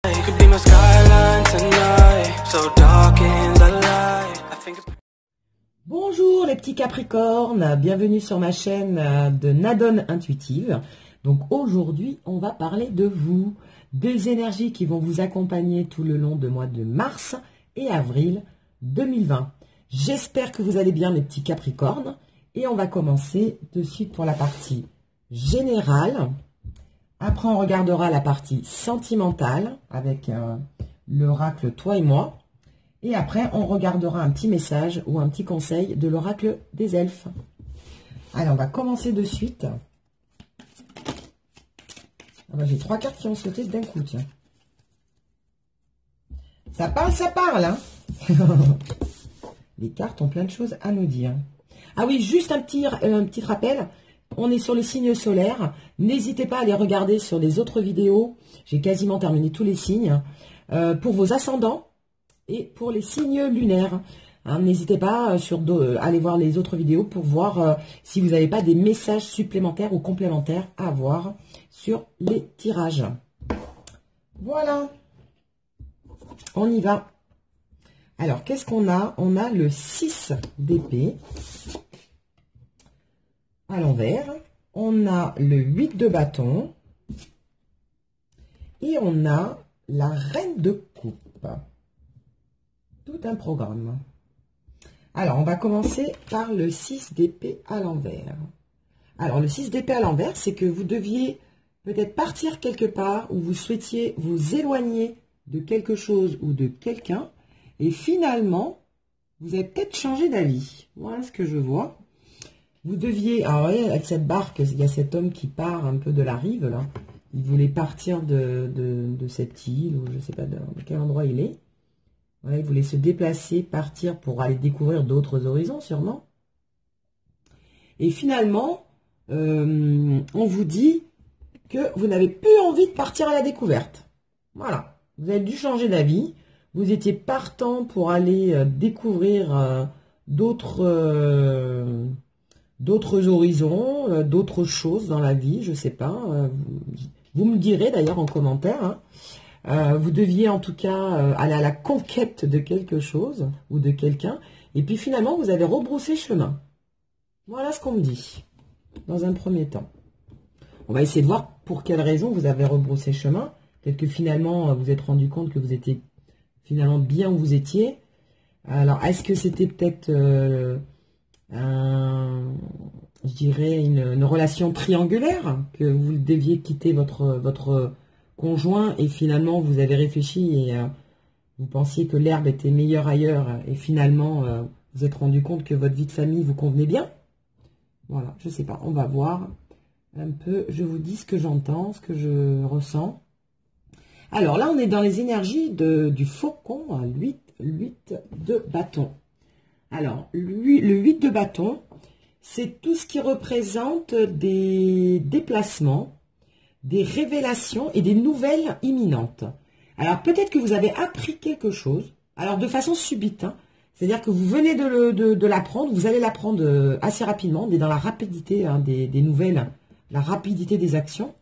Could be my skyline tonight, so dark in the light. I think. Bonjour les petits Capricornes, bienvenue sur ma chaîne de Nadone Intuitive. Donc aujourd'hui, on va parler de vous, des énergies qui vont vous accompagner tout le long du mois de mars et avril 2020. J'espère que vous allez bien mes petits Capricornes et on va commencer de suite pour la partie générale. Après, on regardera la partie sentimentale avec l'oracle Toi et moi. Et après, on regardera un petit message ou un petit conseil de l'oracle des elfes. Allez, on va commencer de suite. Ah ben, j'ai 3 cartes qui ont sauté d'un coup, tiens. Ça parle, hein. Les cartes ont plein de choses à nous dire. Ah oui, juste un petit rappel. On est sur le signe solaire. N'hésitez pas à aller regarder sur les autres vidéos. J'ai quasiment terminé tous les signes. Pour vos ascendants et pour les signes lunaires. Hein, n'hésitez pas à aller voir les autres vidéos pour voir si vous n'avez pas des messages supplémentaires ou complémentaires à avoir sur les tirages. Voilà. On y va. Alors, qu'est-ce qu'on a? On a le 6 d'épée. À l'envers, on a le 8 de bâton et on a la reine de coupe. Tout un programme. Alors, on va commencer par le 6 d'épée à l'envers. Alors, le 6 d'épée à l'envers, c'est que vous deviez peut-être partir quelque part où vous souhaitiez vous éloigner de quelque chose ou de quelqu'un et finalement, vous avez peut-être changé d'avis. Voilà ce que je vois. Vous deviez, alors voyez, avec cette barque, il y a cet homme qui part un peu de la rive, là. Il voulait partir de cette île, ou je ne sais pas de quel endroit il est. Voilà, il voulait se déplacer, partir pour aller découvrir d'autres horizons, sûrement. Et finalement, on vous dit que vous n'avez plus envie de partir à la découverte. Voilà, vous avez dû changer d'avis. Vous étiez partant pour aller découvrir d'autres horizons, d'autres choses dans la vie, je sais pas. Vous me direz d'ailleurs en commentaire. Hein. Vous deviez en tout cas aller à la conquête de quelque chose ou de quelqu'un. Et puis finalement, vous avez rebroussé chemin. Voilà ce qu'on me dit dans un premier temps. On va essayer de voir pour quelle raison vous avez rebroussé chemin. Peut-être que finalement, vous vous êtes rendu compte que vous étiez finalement bien où vous étiez. Alors, est-ce que c'était peut-être... je dirais une relation triangulaire, que vous deviez quitter votre conjoint et finalement vous avez réfléchi et vous pensiez que l'herbe était meilleure ailleurs et finalement vous vous êtes rendu compte que votre vie de famille vous convenait bien. Voilà, je sais pas, on va voir un peu, je vous dis ce que j'entends, ce que je ressens. Alors là on est dans les énergies du faucon, le 8 de bâton. Alors, le 8 de bâton, c'est tout ce qui représente des déplacements, des révélations et des nouvelles imminentes. Alors, peut-être que vous avez appris quelque chose, alors de façon subite, hein, c'est-à-dire que vous venez de l'apprendre, vous allez l'apprendre assez rapidement, dans la rapidité hein, des nouvelles, la rapidité des actions.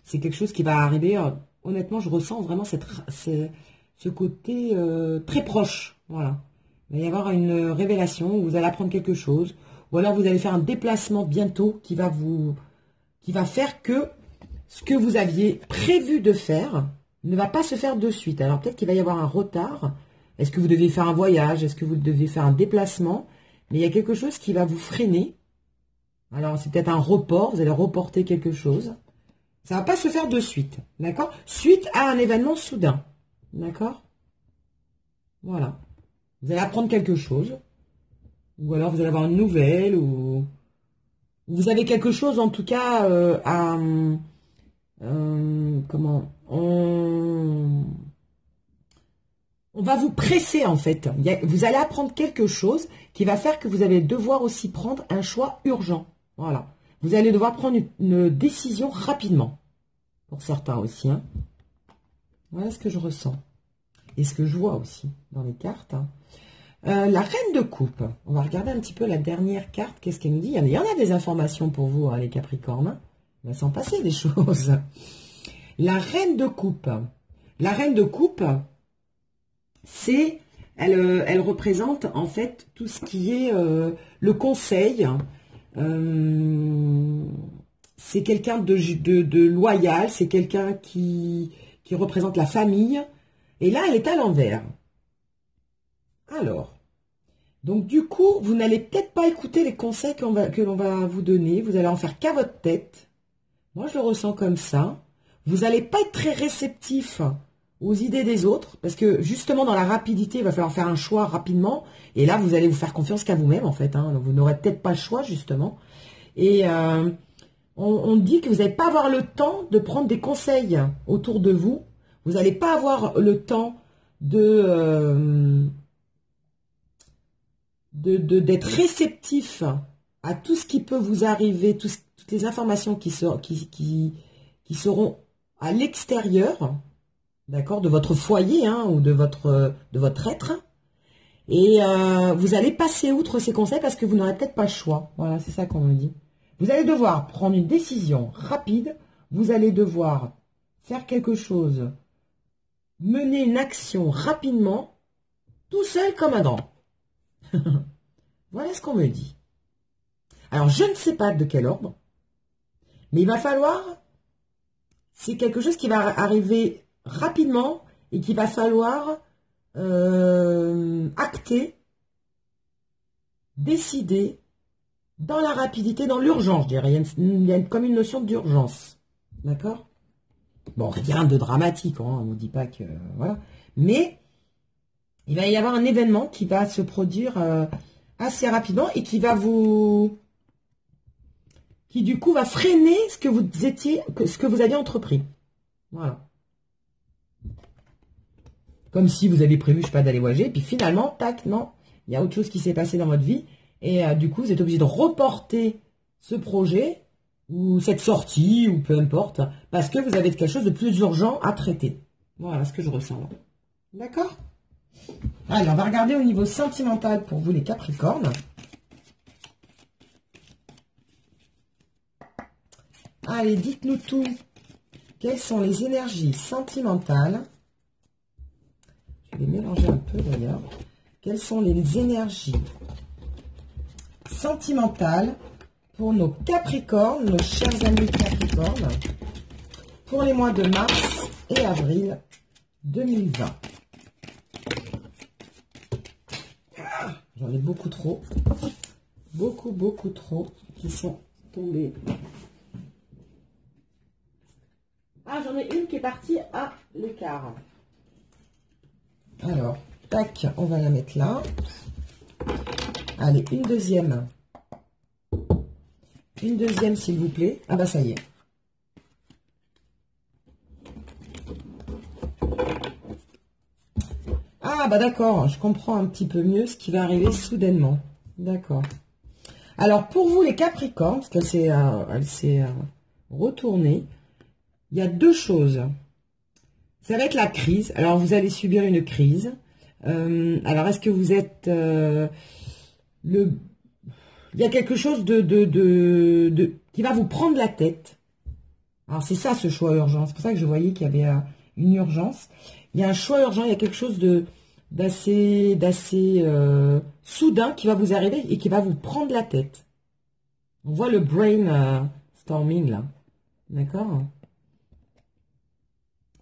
C'est quelque chose qui va arriver, honnêtement, je ressens vraiment ce côté très proche, voilà. Il va y avoir une révélation, où vous allez apprendre quelque chose, ou alors vous allez faire un déplacement bientôt qui va faire que ce que vous aviez prévu de faire ne va pas se faire de suite. Alors peut-être qu'il va y avoir un retard. Est-ce que vous devez faire un voyage? Est-ce que vous devez faire un déplacement? Mais il y a quelque chose qui va vous freiner. Alors c'est peut-être un report, vous allez reporter quelque chose. Ça ne va pas se faire de suite, d'accord? Suite à un événement soudain, d'accord? Voilà. Vous allez apprendre quelque chose, ou alors vous allez avoir une nouvelle, ou vous avez quelque chose en tout cas comment on va vous presser en fait. Vous allez apprendre quelque chose qui va faire que vous allez devoir aussi prendre un choix urgent. Voilà. Vous allez devoir prendre une décision rapidement. Pour certains aussi. Hein. Voilà ce que je ressens. Et ce que je vois aussi dans les cartes. Hein. La reine de coupe. On va regarder un petit peu la dernière carte. Qu'est-ce qu'elle nous dit? Il y en a des informations pour vous, hein, les Capricornes. Il va s'en passer des choses. La reine de coupe. La reine de coupe, elle représente en fait tout ce qui est le conseil. C'est quelqu'un de loyal, c'est quelqu'un qui représente la famille. Et là, elle est à l'envers. Alors, donc du coup, vous n'allez peut-être pas écouter les conseils que l'on va vous donner. Vous allez en faire qu'à votre tête. Moi, je le ressens comme ça. Vous n'allez pas être très réceptif aux idées des autres, parce que justement, dans la rapidité, il va falloir faire un choix rapidement. Et là, vous allez vous faire confiance qu'à vous-même, en fait. Hein. Vous n'aurez peut-être pas le choix, justement. Et on dit que vous n'allez pas avoir le temps de prendre des conseils autour de vous. Vous n'allez pas avoir le temps d'être réceptif à tout ce qui peut vous arriver, toutes les informations qui seront à l'extérieur, d'accord, de votre foyer hein, ou de votre être. Et vous allez passer outre ces conseils parce que vous n'aurez peut-être pas le choix. Voilà, c'est ça qu'on me dit. Vous allez devoir prendre une décision rapide. Vous allez devoir faire quelque chose, mener une action rapidement, tout seul comme un grand. Voilà ce qu'on me dit. Alors, je ne sais pas de quel ordre, mais il va falloir, c'est quelque chose qui va arriver rapidement et qu'il va falloir acter, décider, dans la rapidité, dans l'urgence, je dirais. Il y a comme une notion d'urgence. D'accord? Bon, rien de dramatique, hein, on ne vous dit pas que... voilà. Mais il va y avoir un événement qui va se produire assez rapidement et qui va qui du coup va freiner ce que vous aviez entrepris. Voilà. Comme si vous aviez prévu, je sais pas, d'aller voyager, et puis finalement, tac, non, il y a autre chose qui s'est passé dans votre vie, et du coup, vous êtes obligé de reporter ce projet, ou cette sortie, ou peu importe, parce que vous avez quelque chose de plus urgent à traiter. Voilà ce que je ressens là. D'accord? Allez, on va regarder au niveau sentimental pour vous les Capricornes. Allez, dites-nous tout. Quelles sont les énergies sentimentales? Je vais mélanger un peu d'ailleurs. Quelles sont les énergies sentimentales pour nos Capricornes, nos chers amis Capricornes, pour les mois de mars et avril 2020? J'en ai beaucoup trop. Beaucoup trop qui sont tombés. Ah, j'en ai une qui est partie à l'écart. Alors, tac, on va la mettre là. Allez, une deuxième. Une deuxième, s'il vous plaît. Ah bah, ça y est. Ah bah d'accord, je comprends un petit peu mieux ce qui va arriver soudainement. D'accord. Alors, pour vous, les Capricornes, parce qu'elle s'est retournée, il y a deux choses. Ça va être la crise. Alors, vous allez subir une crise. Alors, est-ce que vous êtes... il y a quelque chose qui va vous prendre la tête. Alors, c'est ça, ce choix urgent. C'est pour ça que je voyais qu'il y avait une urgence. Il y a un choix urgent, il y a quelque chose d'assez soudain qui va vous arriver et qui va vous prendre la tête. On voit le brain storming, là. D'accord?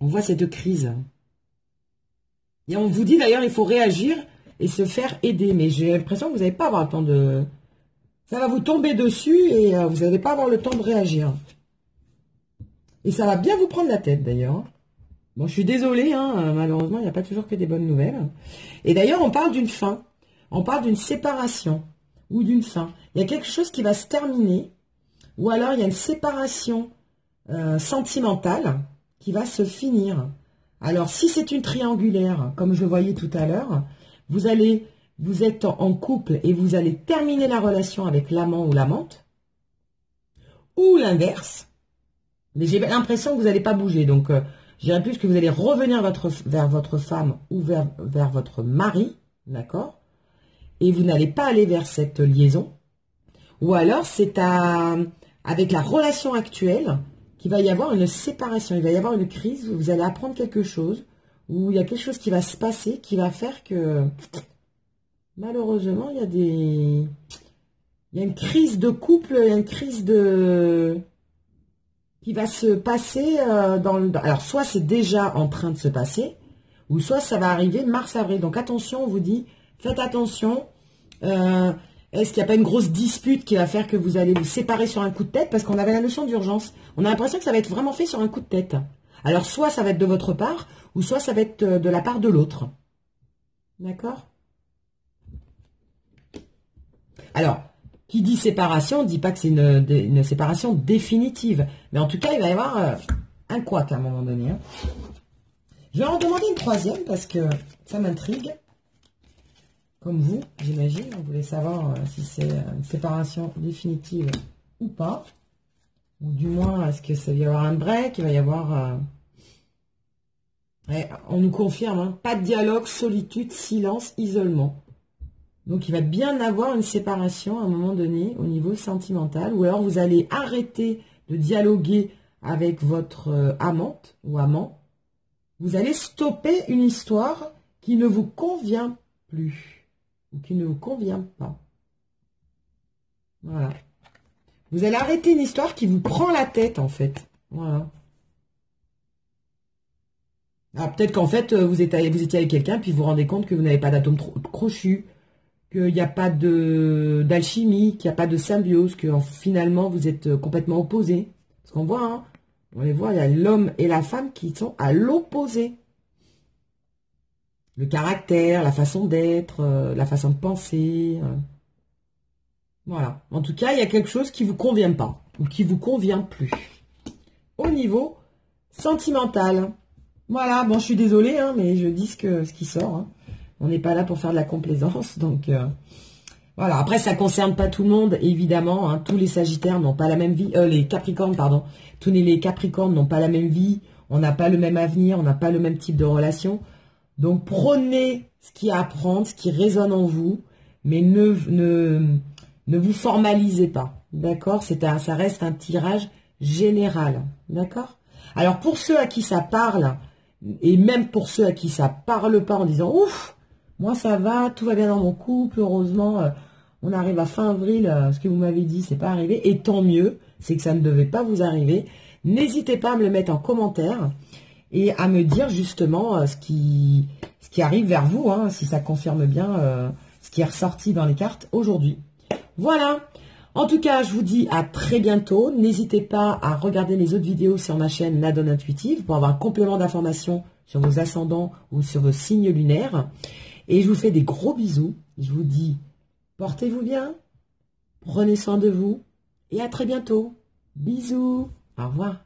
On voit cette crise. Et on vous dit d'ailleurs, il faut réagir et se faire aider. Mais j'ai l'impression que vous n'allez pas avoir le temps de... Ça va vous tomber dessus et vous n'allez pas avoir le temps de réagir. Et ça va bien vous prendre la tête d'ailleurs. Bon, je suis désolée, hein, malheureusement, il n'y a pas toujours que des bonnes nouvelles. Et d'ailleurs, on parle d'une fin. On parle d'une séparation ou d'une fin. Il y a quelque chose qui va se terminer. Ou alors, il y a une séparation sentimentale qui va se finir. Alors, si c'est une triangulaire, comme je le voyais tout à l'heure, vous êtes en couple et vous allez terminer la relation avec l'amant ou l'amante. Ou l'inverse. Mais j'ai l'impression que vous n'allez pas bouger. Donc, je dirais plus que vous allez revenir vers votre femme ou vers votre mari. D'accord? Et vous n'allez pas aller vers cette liaison. Ou alors, c'est avec la relation actuelle qu'il va y avoir une séparation, il va y avoir une crise, où vous allez apprendre quelque chose, où il y a quelque chose qui va se passer, qui va faire que, malheureusement, il y a une crise de couple, il y a une crise qui va se passer alors, soit c'est déjà en train de se passer, ou soit ça va arriver mars-avril. Donc, attention, on vous dit, faites attention. Est-ce qu'il n'y a pas une grosse dispute qui va faire que vous allez vous séparer sur un coup de tête? Parce qu'on avait la notion d'urgence. On a l'impression que ça va être vraiment fait sur un coup de tête. Alors, soit ça va être de votre part, ou soit ça va être de la part de l'autre. D'accord? Alors, qui dit séparation, ne dit pas que c'est une séparation définitive. Mais en tout cas, il va y avoir un couac à un moment donné. Hein. Je vais en demander une troisième parce que ça m'intrigue. Comme vous, j'imagine. On voulait savoir si c'est une séparation définitive ou pas. Ou du moins, est-ce que ça va y avoir un break? Il va y avoir... on nous confirme, hein, pas de dialogue, solitude, silence, isolement. Donc, il va bien avoir une séparation à un moment donné au niveau sentimental. Ou alors, vous allez arrêter de dialoguer avec votre amante ou amant. Vous allez stopper une histoire qui ne vous convient plus. Ou qui ne vous convient pas. Voilà. Vous allez arrêter une histoire qui vous prend la tête, en fait. Voilà. Ah, peut-être qu'en fait, vous étiez avec quelqu'un, puis vous vous rendez compte que vous n'avez pas d'atome crochu, qu'il n'y a pas d'alchimie, qu'il n'y a pas de symbiose, que finalement, vous êtes complètement opposés. Parce qu'on voit, hein, on les voit, il y a l'homme et la femme qui sont à l'opposé. Le caractère, la façon d'être, la façon de penser. Voilà. En tout cas, il y a quelque chose qui ne vous convient pas, ou qui ne vous convient plus. Au niveau sentimental. Voilà, bon, je suis désolée, hein, mais je dis ce qui sort. Hein. On n'est pas là pour faire de la complaisance, donc voilà. Après, ça concerne pas tout le monde, évidemment. Hein. Tous les Sagittaires n'ont pas la même vie. Les Capricornes, pardon. Tous les Capricornes n'ont pas la même vie. On n'a pas le même avenir. On n'a pas le même type de relation. Donc, prenez ce qu'il y a à prendre, ce qui résonne en vous, mais ne vous formalisez pas. D'accord? Ça reste un tirage général. D'accord? Alors, pour ceux à qui ça parle, et même pour ceux à qui ça parle pas en disant ouf, moi ça va, tout va bien dans mon couple, heureusement, on arrive à fin avril, ce que vous m'avez dit, c'est pas arrivé, et tant mieux, c'est que ça ne devait pas vous arriver. N'hésitez pas à me le mettre en commentaire et à me dire justement ce qui arrive vers vous, hein, si ça confirme bien ce qui est ressorti dans les cartes aujourd'hui. Voilà. En tout cas, je vous dis à très bientôt. N'hésitez pas à regarder les autres vidéos sur ma chaîne La Donne Intuitive pour avoir un complément d'information sur vos ascendants ou sur vos signes lunaires. Et je vous fais des gros bisous. Je vous dis, portez-vous bien, prenez soin de vous et à très bientôt. Bisous. Au revoir.